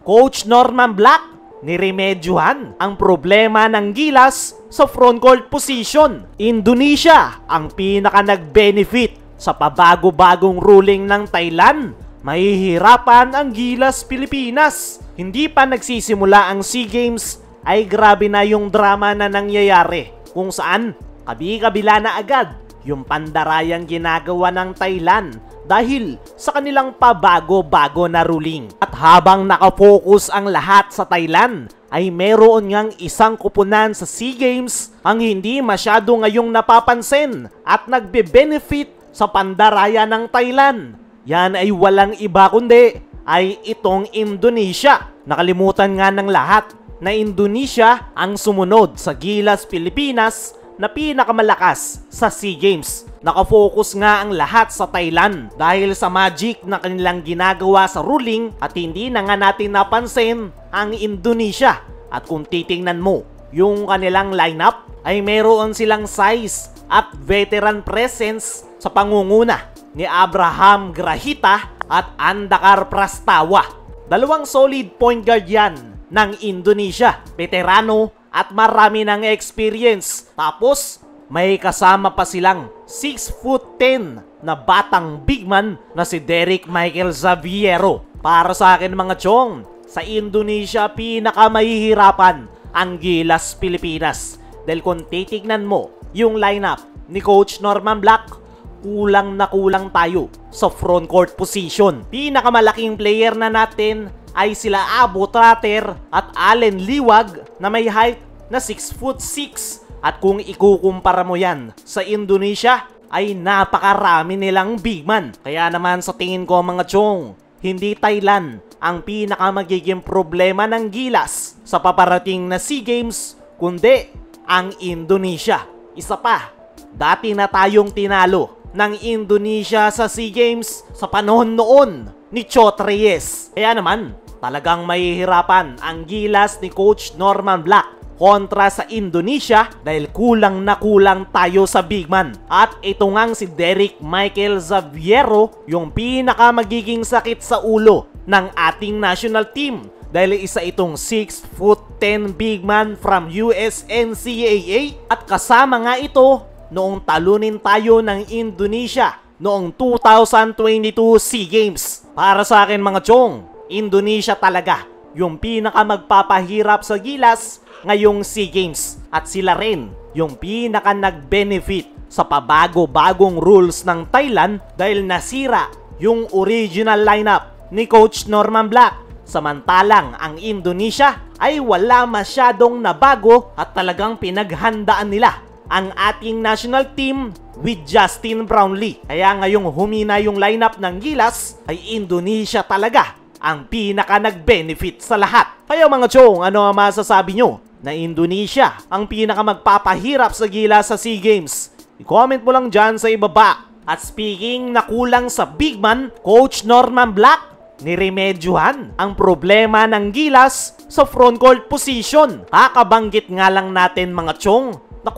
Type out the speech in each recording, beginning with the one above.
Coach Norman Black, niremedyohan ang problema ng Gilas sa frontcourt position. Indonesia ang pinaka nag-benefit sa pabago-bagong ruling ng Thailand. Mahihirapan ang Gilas Pilipinas. Hindi pa nagsisimula ang SEA Games ay grabe na yung drama na nangyayari kung saan kabi-kabila na agad yung pandarayang ginagawa ng Thailand dahil sa kanilang pabago-bago na ruling. At habang nakafocus ang lahat sa Thailand, ay meron ngang isang kupunan sa SEA Games ang hindi masyado ngayong napapansin at nagbe-benefit sa pandaraya ng Thailand. Yan ay walang iba kundi ay itong Indonesia. Nakalimutan nga ng lahat na Indonesia ang sumunod sa Gilas Pilipinas na pinakamalakas sa SEA Games. Nakafocus nga ang lahat sa Thailand dahil sa magic na kanilang ginagawa sa ruling at hindi na nga natin napansin ang Indonesia. At kung titingnan mo, yung kanilang lineup ay meron silang size at veteran presence sa pangunguna ni Abraham Grahita at Andakar Prastawa. Dalawang solid point guard yan ng Indonesia. Veterano at marami ng experience. Tapos, may kasama pa silang 6'10" na batang big man na si Derek Michael Xaviero. Para sa akin mga chong, sa Indonesia pinakamahihirapan ang Gilas Pilipinas. Dahil kung titignan mo yung lineup ni Coach Norman Black, kulang na kulang tayo sa frontcourt position. Pinakamalaking player na natin ay sila Abo Trater at Allen Liwag na may height na 6'6". At kung ikukumpara mo yan sa Indonesia, ay napakarami nilang big man. Kaya naman sa tingin ko mga chong, hindi Thailand ang pinakamagiging problema ng Gilas sa paparating na SEA Games, kundi ang Indonesia. Isa pa, dati na tayong tinalo ng Indonesia sa SEA Games sa panahon noon ni Chot Reyes. Kaya naman, talagang mahihirapan ang Gilas ni Coach Norman Black kontra sa Indonesia dahil kulang na kulang tayo sa big man. At ito ngang si Derek Michael Xaviero yung pinaka magiging sakit sa ulo ng ating national team dahil isa itong 6'10" big man from USNCAA at kasama nga ito noong talunin tayo ng Indonesia noong 2022 SEA Games. Para sa akin mga chong, Indonesia talaga yung pinaka magpapahirap sa Gilas ngayong SEA Games at sila rin yung pinaka nag-benefit sa pabago-bagong rules ng Thailand dahil nasira yung original lineup ni Coach Norman Black. Samantalang ang Indonesia ay wala masyadong nabago at talagang pinaghandaan nila ang ating national team with Justin Brownlee. Kaya ngayong humina yung lineup ng Gilas ay Indonesia talaga ang pinaka nag-benefit sa lahat. Kaya mga chong, ano ang masasabi nyo na Indonesia ang pinaka magpapahirap sa Gilas sa SEA Games? I-comment mo lang dyan sa ibaba. At speaking na kulang sa big man, Coach Norman Black, niremedyohan ang problema ng Gilas sa frontcourt position. Kakabanggit nga lang natin mga chong na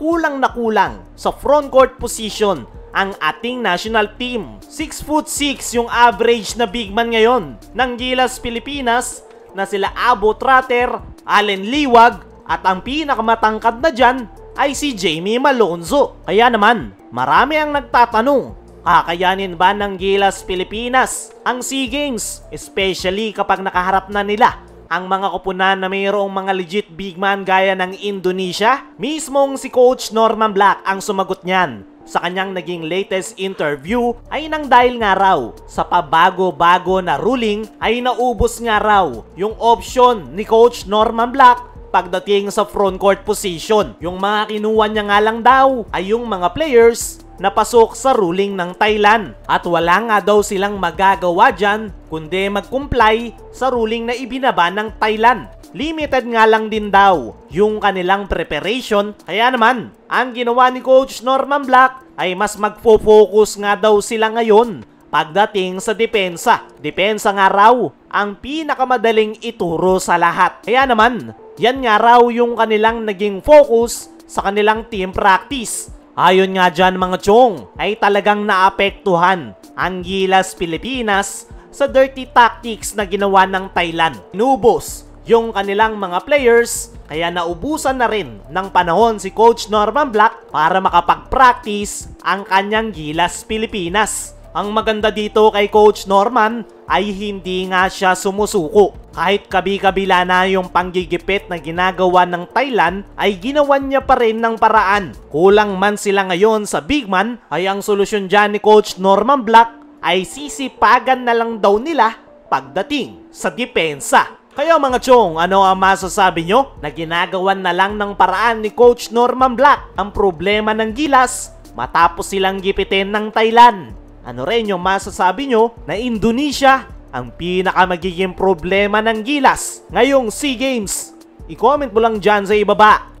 kulang sa frontcourt position ang ating national team. 6'6" yung average na big man ngayon ng Gilas Pilipinas na sila Abo Trater, Allen Liwag at ang pinakamatangkad na dyan ay si Jamie Malonzo. Kaya naman, marami ang nagtatanong, kakayanin ba ng Gilas Pilipinas ang SEA Games? Especially kapag nakaharap na nila ang mga kupunan na mayroong mga legit big man gaya ng Indonesia. Mismong si Coach Norman Black ang sumagot niyan sa kanyang naging latest interview ay nang dahil nga raw sa pabago-bago na ruling ay naubos nga raw yung option ni Coach Norman Black pagdating sa frontcourt position. Yung mga kinuha niya nga lang daw ay yung mga players na pasok sa ruling ng Thailand at wala nga daw silang magagawa dyan kundi mag-comply sa ruling na ibinaba ng Thailand. Limited nga lang din daw yung kanilang preparation. Kaya naman, ang ginawa ni Coach Norman Black ay mas magfo-focus nga daw sila ngayon pagdating sa depensa. Depensa nga raw ang pinakamadaling ituro sa lahat. Kaya naman, yan nga raw yung kanilang naging focus sa kanilang team practice. Ayon nga dyan mga chong, ay talagang naapektuhan ang Gilas Pilipinas sa dirty tactics na ginawa ng Thailand. Inubos yung kanilang mga players, kaya naubusan na rin ng panahon si Coach Norman Black para makapag-practice ang kanyang Gilas Pilipinas. Ang maganda dito kay Coach Norman ay hindi nga siya sumusuko. Kahit kabi-kabila na yung panggigipit na ginagawa ng Thailand, ay ginawan niya pa rin ng paraan. Kulang man sila ngayon sa big man, ay ang solusyon dyan ni Coach Norman Black ay sisipagan na lang daw nila pagdating sa depensa. Kaya mga chong, ano ang masasabi nyo na ginagawan na lang ng paraan ni Coach Norman Black ang problema ng Gilas matapos silang gipitin ng Thailand? Ano rin yung masasabi nyo na Indonesia ang pinakamagiging problema ng Gilas ngayong SEA Games? I-comment mo lang dyan sa ibaba.